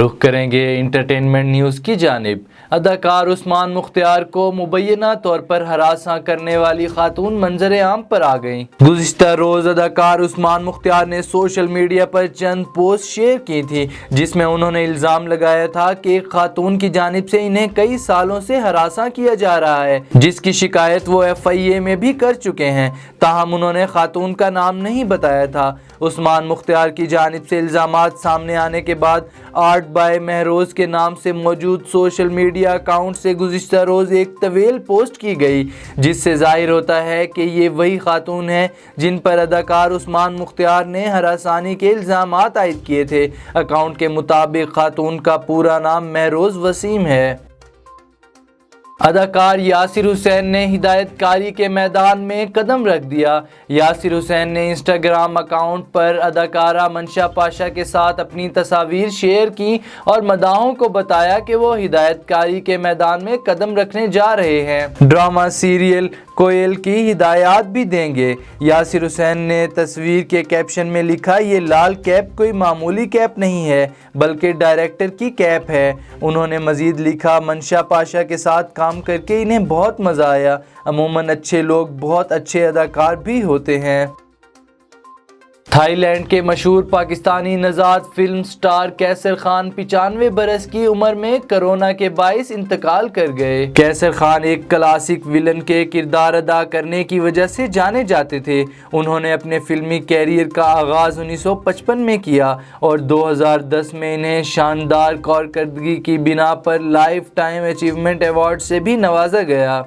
रुख करेंगे entertainment news की जानिब। अदाकार उस्मान मुख्तियार को मुबैना तौर पर हरासा करने वाली खातून मंजर आम पर आ गईं। गुज़िश्ता रोज़ अदाकार उस्मान मुख्तियार ने सोशल मीडिया पर चंद पोस्ट शेयर की थी जिसमें उन्होंने इल्ज़ाम लगाया था कि एक खातून की जानिब से इन्हें कई सालों से हरासा किया जा रहा है, जिसकी शिकायत वो FIA में भी कर चुके हैं। ताहम उन्होंने खातून का नाम नहीं बताया था। उस्मान मुख्तियार की जानिब से इल्ज़ामात सामने आने के बाद आर्ट बाय महरोज़ के नाम से मौजूद सोशल मीडिया अकाउंट से गुज़िश्ता रोज़ एक तवील पोस्ट की गई, जिससे ज़ाहिर होता है कि ये वही खातून हैं जिन पर अदाकार उस्मान मुख्तियार ने हरासानी के इल्ज़ामात आयद किए थे। अकाउंट के मुताबिक खातून का पूरा नाम महरोज़ वसीम है। अदाकार यासिर हुसैन ने हिदायतकारी के मैदान में कदम रख दिया। यासिर हुसैन ने इंस्टाग्राम अकाउंट पर अदाकारा मंशा पाशा के साथ अपनी तस्वीर शेयर की और मदाहों को बताया कि वो हिदायतकारी के मैदान में कदम रखने जा रहे हैं, ड्रामा सीरियल कोयल की हिदायत भी देंगे। यासिर हुसैन ने तस्वीर के कैप्शन में लिखा, ये लाल कैप कोई मामूली कैप नहीं है बल्कि डायरेक्टर की कैप है। उन्होंने मज़ीद लिखा, मंशा पाशा के साथ काम करके इन्हें बहुत मज़ा आया। अमूमन अच्छे लोग बहुत अच्छे अदाकार भी होते हैं। थाईलैंड के मशहूर पाकिस्तानी नज़ाद फिल्म स्टार कैसर खान 95 बरस की उम्र में कोरोना के बाइस इंतकाल कर गए। कैसर खान एक क्लासिक विलन के किरदार अदा करने की वजह से जाने जाते थे। उन्होंने अपने फिल्मी कैरियर का आगाज़ 1955 में किया और 2010 में इन्हें शानदार कारकर्दगी की बिना पर लाइफ टाइम अचीवमेंट अवार्ड से भी नवाजा गया।